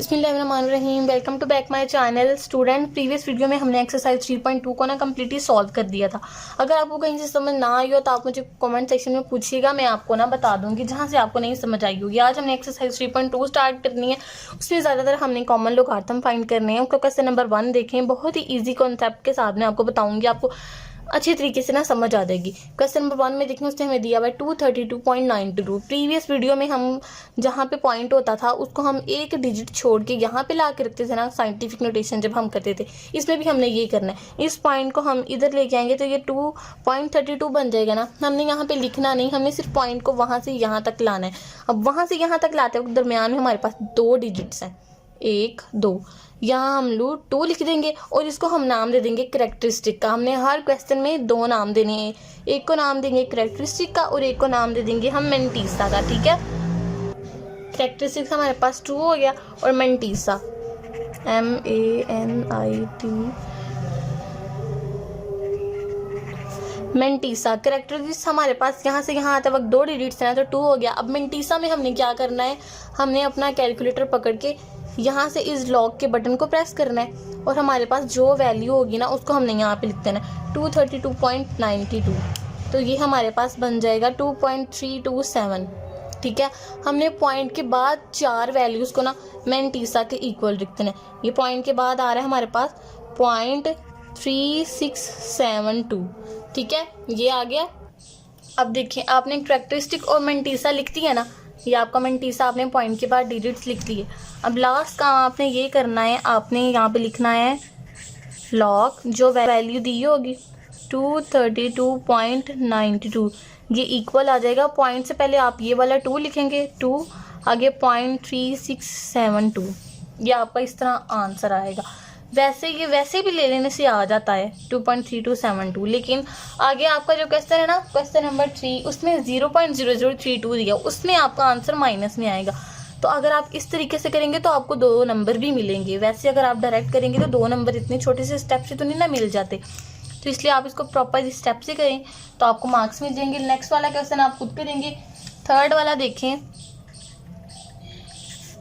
बिस्मिल्लाहिर्रहमानिर्रहीम। Welcome to back my channel student. Previous video में हमने एक्सरसाइज 3.2 को ना कम्प्लीटली सॉल्व कर दिया था। अगर आपको कहीं से समझ ना आई हो तो आप मुझे कमेंट सेक्शन में पूछिएगा, मैं आपको ना बता दूंगी जहां से आपको नहीं समझ आई होगी। आज हमने एक्सरसाइज 3.2 स्टार्ट करनी है। उसमें ज़्यादातर हमने कॉमन लोगारिथम फाइंड करने हैं। उसका क्वेश्चन नंबर 1 देखें, बहुत ही ईजी कॉन्सेप्ट के साथ में आपको बताऊंगी, आपको अच्छी तरीके से ना समझ आ जाएगी। क्वेश्चन नंबर 1 में देखें, उसने हमें दिया हुआ है 232.92। प्रीवियस वीडियो में हम जहाँ पे पॉइंट होता था उसको हम एक डिजिट छोड़ के यहाँ पे ला के रखते थे ना, साइंटिफिक नोटेशन जब हम करते थे। इसमें भी हमने ये करना है। इस पॉइंट को हम इधर लेके आएंगे तो ये 2.32 बन जाएगा ना। हमने यहाँ पे लिखना नहीं, हमने सिर्फ पॉइंट को वहाँ से यहाँ तक लाना है। अब वहाँ से यहाँ तक लाते वक्त दरमियान में हमारे पास 2 डिजिट्स हैं, 1 2। यहाँ हम लोग 2 लिख देंगे और इसको हम नाम दे देंगे कैरेक्टरिस्टिक का। हमने हर क्वेश्चन में 2 नाम देने हैं। एक को नाम देंगे कैरेक्टरिस्टिक का और एक को नाम दे देंगे हम मेंटीसा का। ठीक है, कैरेक्टरिस्टिक हमारे पास 2 हो गया और मेंटीसा MANIT मेंटीसा। कैरेक्टरिस्टिक्स हमारे पास यहाँ से यहाँ आते वक्त 2 डिजिट्स हैं तो 2 हो गया। अब मेंटीसा में हमने क्या करना है, हमने अपना कैलकुलेटर पकड़ के यहाँ से इस लॉग के बटन को प्रेस करना है और हमारे पास जो वैल्यू होगी ना उसको हमने यहाँ पे लिख देना है 232.92। तो ये हमारे पास बन जाएगा 2.327। ठीक है, हमने पॉइंट के बाद 4 वैल्यूज़ को ना मेंटीसा के इक्वल लिख देना है। ये पॉइंट के बाद आ रहा है हमारे पास 0.3672। ठीक है, ये आ गया। अब देखिए, आपने कैरेक्टरिस्टिक और मेंटीसा लिख दी है ना, ये आपका मेंटीसा आपने पॉइंट के बाद डिजिट्स लिख लिए। अब लास्ट काम आपने ये करना है, आपने यहाँ पे लिखना है लॉग जो वैल्यू दी होगी 232.92, ये इक्वल आ जाएगा। पॉइंट से पहले आप ये वाला 2 लिखेंगे, 2 आगे 0.3672, ये आपका इस तरह आंसर आएगा। वैसे भी ले लेने से आ जाता है 2.3272, लेकिन आगे आपका जो क्वेश्चन है ना, क्वेश्चन नंबर 3, उसमें 0.0032 दिया, उसमें आपका आंसर माइनस में आएगा। तो अगर आप इस तरीके से करेंगे तो आपको 2 नंबर भी मिलेंगे। वैसे अगर आप डायरेक्ट करेंगे तो 2 नंबर इतने छोटे से स्टेप से तो नहीं ना मिल जाते, तो इसलिए आप इसको प्रॉपर स्टेप से करें तो आपको मार्क्स मिल जाएंगे। नेक्स्ट वाला क्वेश्चन आप खुद करेंगे। थर्ड वाला देखें,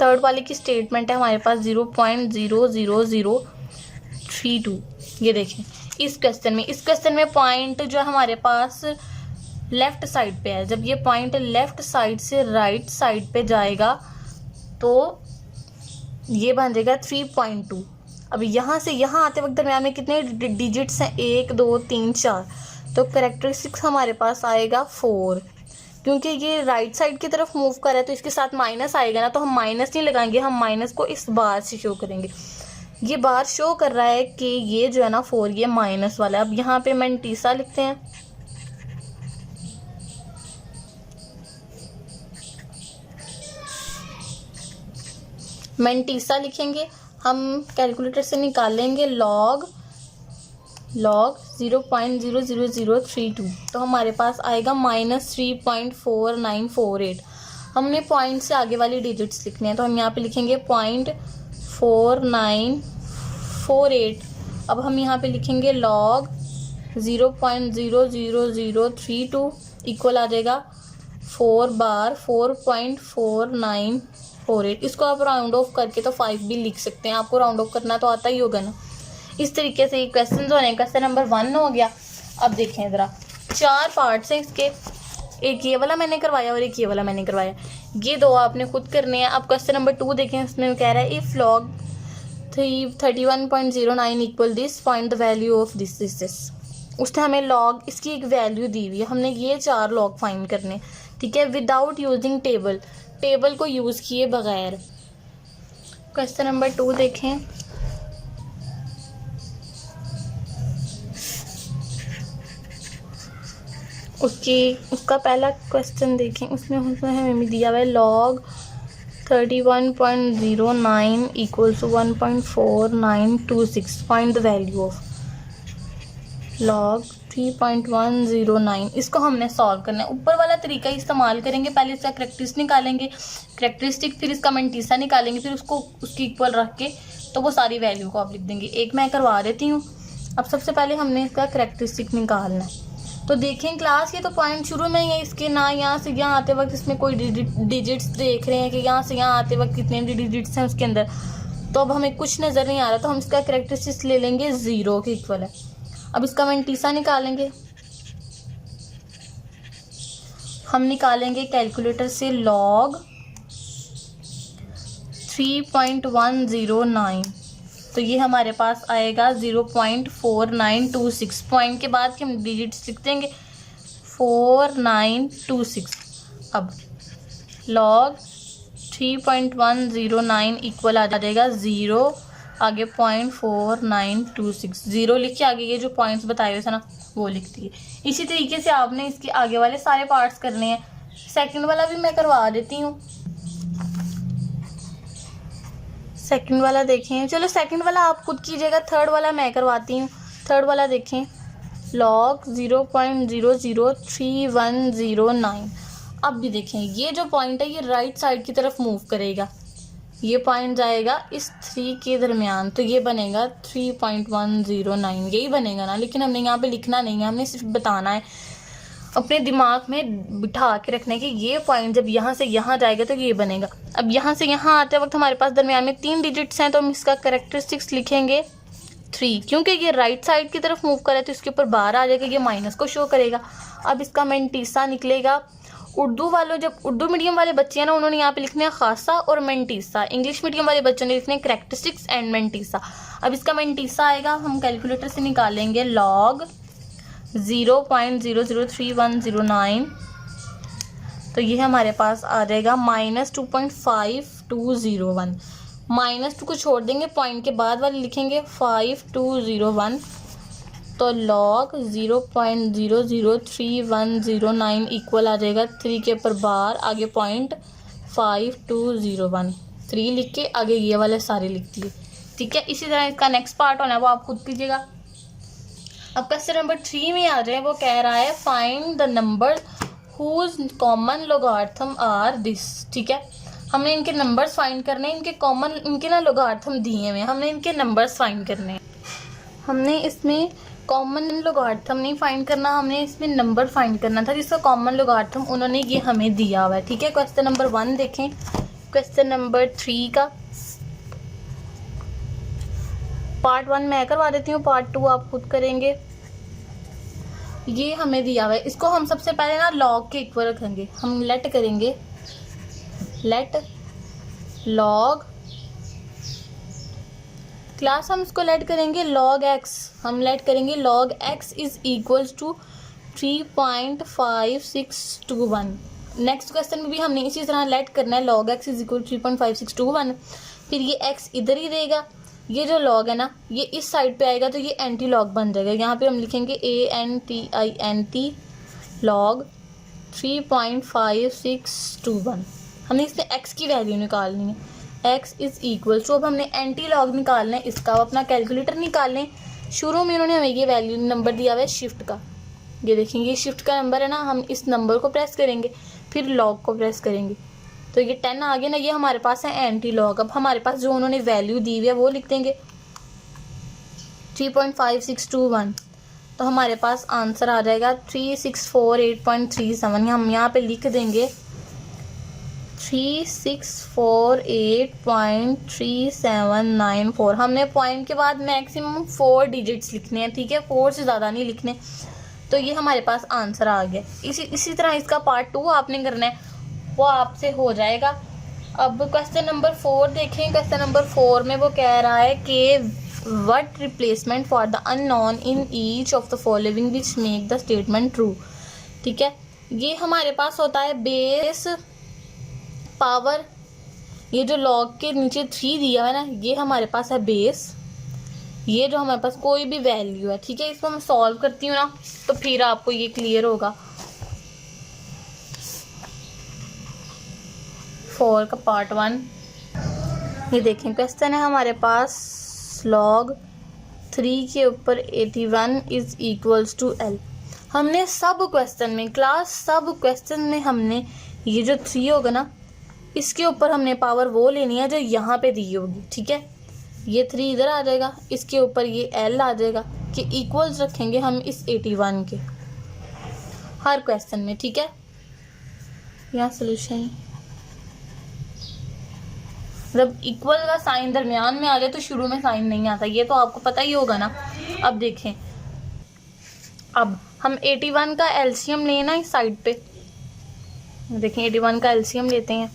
थर्ड वाले की स्टेटमेंट है हमारे पास 0.00032। ये देखें इस क्वेश्चन में पॉइंट जो हमारे पास लेफ्ट साइड पे है, जब ये पॉइंट लेफ्ट साइड से राइट साइड पे जाएगा तो ये बन जाएगा 3.2। अब यहाँ से यहाँ आते वक्त दरम्यान में कितने डिजिट्स हैं, 1 2 3 4, तो कैरेक्टरिस्टिक्स हमारे पास आएगा 4। क्योंकि ये राइट साइड की तरफ मूव कर रहा है तो इसके साथ माइनस आएगा ना, तो हम माइनस नहीं लगाएंगे, हम माइनस को इस बार से शो करेंगे। ये बार शो कर रहा है कि ये जो है ना 4 ये माइनस वाला है। अब यहाँ पे मेंटीसा लिखते हैं, मेंटीसा लिखेंगे हम, कैलकुलेटर से निकालेंगे लॉग 0.00032, तो हमारे पास आएगा -3.4948। हमने पॉइंट से आगे वाली डिजिट्स लिखनी है तो हम यहाँ पे लिखेंगे 0.4948। अब हम यहाँ पे लिखेंगे लॉग 0.00032 इक्वल आ जाएगा 4 बार 4.4948। इसको आप राउंड ऑफ करके तो 5 भी लिख सकते हैं, आपको राउंड ऑफ करना तो आता ही होगा ना। इस तरीके से ये क्वेश्चन हो रहे हैं। क्वेश्चन नंबर 1 हो गया। अब देखें ज़रा, 4 पार्ट्स हैं इसके, एक ये वाला मैंने करवाया और एक ये वाला मैंने करवाया, ये 2 आपने खुद करने हैं। अब क्वेश्चन नंबर 2 देखें, इसमें कह रहा है if log 31.09 equal this find the value of this. उसने हमें लॉग इसकी एक वैल्यू दी हुई है, हमने ये 4 लॉग फाइंड करने। ठीक है, विदाउट यूजिंग टेबल को यूज़ किए बगैर। क्वेश्चन नंबर 2 देखें, उसका पहला क्वेश्चन देखें, उसमें हमें दिया हुआ है log 31.09 equals to 1.4926 find the value of log 3.109। इसको हमने सॉल्व करना है। ऊपर वाला तरीका इस्तेमाल करेंगे, पहले इसका कैरेक्टरिस्टिक निकालेंगे, फिर इसका मेंटीसा निकालेंगे, फिर उसको उसकी इक्वल रख के तो वो सारी वैल्यू को आप लिख देंगे। एक मैं करवा देती हूँ। अब सबसे पहले हमने इसका कैरेक्टरिस्टिक निकालना है। तो देखें क्लास, ये तो पॉइंट शुरू में ही है इसके ना, यहाँ से यहाँ आते वक्त इसमें कोई डिजिट्स देख रहे हैं कि यहाँ से यहाँ आते वक्त कितने डिजिट्स हैं उसके अंदर। तो अब हमें कुछ नज़र नहीं आ रहा, तो हम इसका कैरेक्टरिस्टिक्स ले लेंगे 0 के इक्वल है। अब इसका मैंटीसा निकालेंगे। हम निकालेंगे कैलकुलेटर से log 3.109, तो ये हमारे पास आएगा 0.4926। पॉइंट के बाद के हम डिजिट्स लिख देंगे 4926। अब log 3.109 इक्वल आ जाएगा 0, आगे 0.4926, 0 लिख के आगे ये जो पॉइंट्स बताए हुए थे ना वो लिख दिए। इसी तरीके से आपने इसके आगे वाले सारे पार्ट्स करने हैं। सेकंड वाला भी मैं करवा देती हूँ। सेकंड वाला देखें, चलो सेकंड वाला आप खुद कीजिएगा, थर्ड वाला मैं करवाती हूँ। थर्ड वाला देखें, log 0.0031009। अब भी देखें ये जो पॉइंट है ये राइट साइड की तरफ मूव करेगा, ये पॉइंट जाएगा इस 3 के दरमियान, तो ये बनेगा 3.109, यही बनेगा ना। लेकिन हमने यहाँ पे लिखना नहीं है, हमने सिर्फ बताना है, अपने दिमाग में बिठा के रखना है कि ये पॉइंट जब यहाँ से यहाँ जाएगा तो ये बनेगा। अब यहाँ से यहाँ आते वक्त हमारे पास दरमियान में 3 डिजिट्स हैं, तो हम इसका कैरेक्टरिस्टिक्स लिखेंगे 3, क्योंकि ये राइट साइड की तरफ मूव करे तो इसके ऊपर बार आ जाएगा, ये माइनस को शो करेगा। अब इसका मैंटीसा निकलेगा। उर्दू वालों, जब उर्दू मीडियम वाले बच्चे हैं ना, उन्होंने यहाँ पे लिखने हैं खासा और मैंटीसा। इंग्लिश मीडियम वाले बच्चों ने लिखने हैं कैरेक्टरिस्टिक्स एंड मैंटीसा। अब इसका मैंटीसा आएगा, हम कैलकुलेटर से निकालेंगे log 0.0031009, तो ये हमारे पास आ जाएगा -2.5201। -2 को छोड़ देंगे, पॉइंट के बाद वाले लिखेंगे 5201, तो log 0.0031009 इक्वल आ जाएगा 3 के ऊपर बार, आगे पॉइंट 5201, 3 लिख के आगे ये वाले सारे लिख दिए। ठीक है, इसी तरह इसका नेक्स्ट पार्ट होना है वो आप खुद कीजिएगा। अब क्वेश्चन नंबर 3 में आ जाए, वो कह रहा है find the number whose common logarithm are this. ठीक है, हमने इनके नंबर्स फाइंड करने हैं, इनके ना लोगार्थम दिए हुए हैं, हमने इनके नंबर्स फाइंड करने हैं। हमने इसमें कॉमन लोगार्थम नहीं फाइंड करना, हमने इसमें नंबर फाइंड करना था जिसका कॉमन लोगार्थम उन्होंने ये हमें दिया हुआ है। ठीक है, क्वेश्चन नंबर 1 देखें। क्वेश्चन नंबर 3 का पार्ट 1 मैं करवा देती हूँ, पार्ट 2 आप खुद करेंगे। ये हमें दिया हुआ है, इसको हम सबसे पहले ना log के इक्वल रखेंगे। हम लेट करेंगे, लेट log क्लास, हम इसको लेट करेंगे log x, हम लेट करेंगे log x is equals to 3.5621। Next question में भी हमने इसी तरह लेट करना है, log x इज इक्वल 3.5621। फिर ये x इधर ही रहेगा, ये जो log है ना ये इस साइड पे आएगा, तो ये एंटी log बन जाएगा। यहाँ पे हम लिखेंगे ANTINT log 3.5621। हमने इससे x की वैल्यू निकालनी है, x इज इक्वल टू, अब हमने एंटी लॉग निकालना है इसका, अब अपना कैलकुलेटर निकाल लें। शुरू में उन्होंने हमें ये वैल्यू नंबर दिया हुआ है शिफ्ट का, ये देखेंगे ये शिफ्ट का नंबर है ना, हम इस नंबर को प्रेस करेंगे फिर लॉग को प्रेस करेंगे, तो ये 10 आ गया ना, ये हमारे पास है एंटी लॉग। अब हमारे पास जो उन्होंने वैल्यू दी हुई है वो लिख देंगे 3.5621, तो हमारे पास आंसर आ जाएगा 3648.37। हम यहाँ पे लिख देंगे 3648.3794। हमने पॉइंट के बाद मैक्सिमम 4 डिजिट्स लिखने हैं। ठीक है, 4 से ज़्यादा नहीं लिखने, तो ये हमारे पास आंसर आ गया। इसी तरह इसका पार्ट 2 आपने करना है, वो आपसे हो जाएगा। अब क्वेश्चन नंबर 4 देखें। क्वेश्चन नंबर 4 में वो कह रहा है कि what replacement for the unknown in each of the following which make the statement true. ठीक है, ये हमारे पास होता है बेस पावर, ये जो log के नीचे 3 दिया है ना ये हमारे पास है बेस, ये जो हमारे पास कोई भी वैल्यू है। ठीक है, इसको मैं सॉल्व करती हूँ ना तो फिर आपको ये क्लियर होगा। 4 का पार्ट 1 ये देखें, क्वेश्चन है हमारे पास log 3 के ऊपर 81 इज इक्वल्स टू L। हमने सब क्वेश्चन में हमने ये जो 3 होगा ना इसके ऊपर हमने पावर वो लेनी है जो यहाँ पे दी होगी। ठीक है, ये 3 इधर आ जाएगा, इसके ऊपर ये L आ जाएगा कि इक्वल्स रखेंगे हम इस 81 के हर क्वेश्चन में। ठीक है, यहाँ सोल्यूशन जब इक्वल का साइन दरमियान में आ जाए तो शुरू में साइन नहीं आता, ये तो आपको पता ही होगा ना। अब देखें, अब हम 81 का एलसीएम लेना इस साइड पे। देखें 81 का एलसीएम लेते हैं।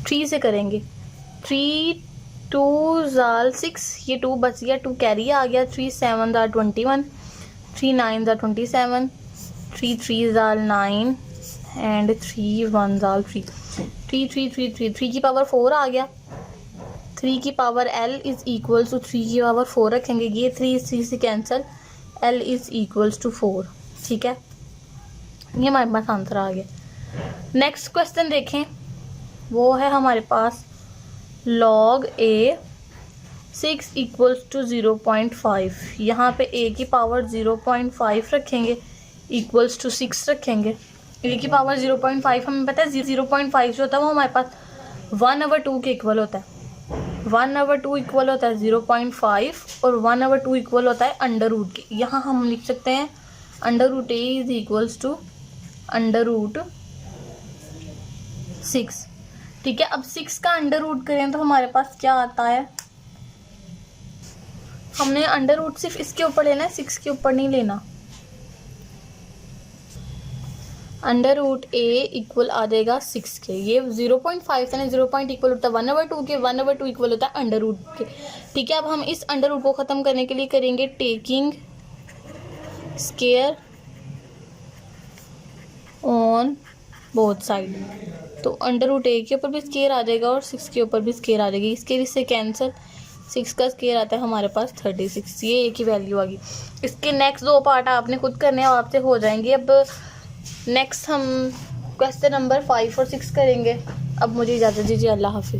थ्री से करेंगे। 3 2 ज़ाल 6, ये 2 बच गया, 2 कैरी आ गया। 3 7 ज़ाल 21, 3 9 ज़ाल 27, 3 3 ज़ाल 9 एंड 3 1 ज़ाल 3। 3 3 3 3 3 की पावर 4 आ गया। 3 की power l is equals to 3 की पावर 4 रखेंगे, ये 3 से cancel, l is equals to 4। ठीक है, ये हमारे पास आंसर आ गया। नेक्स्ट क्वेश्चन देखें, वो है हमारे पास log a 6 इक्वल्स टू 0.5। यहाँ पे a की पावर 0.5 रखेंगे, इक्वल्स टू 6 रखेंगे। a की पावर 0.5 हमें पता है 0.5 जो होता है वो हमारे पास 1/2 के इक्वल होता है। 1/2 इक्वल होता है 0.5 और 1/2 इक्वल होता है अंडर रूट के। यहाँ हम लिख सकते हैं under root a is equals to under root 6। ठीक है, अब 6 का अंडर रूट करें तो हमारे पास क्या आता है, हमने अंडर रूट सिर्फ इसके ऊपर लेना है, 6 के ऊपर नहीं लेना। अंडर रूट a इक्वल आ जाएगा 6 के। ये 0.5 था, 0. इक्वल होता है 1/2 के, 1/2 इक्वल होता है अंडर रूट के। ठीक है, अब हम इस अंडर रूट को ख़त्म करने के लिए करेंगे taking square on both side. तो अंडर रूट a के ऊपर भी स्केयर आ जाएगा और 6 के ऊपर भी स्केयर आ जाएगी। इसके इससे कैंसिल, 6 का स्केयर आता है हमारे पास 36। ये a की वैल्यू आ गई। इसके नेक्स्ट 2 पार्ट आपने खुद करने हैं, आपसे हो जाएंगे। अब नेक्स्ट हम क्वेश्चन नंबर 5 और 6 करेंगे। अब मुझे इजाज़त दीजिए, अल्लाह हाफिज़।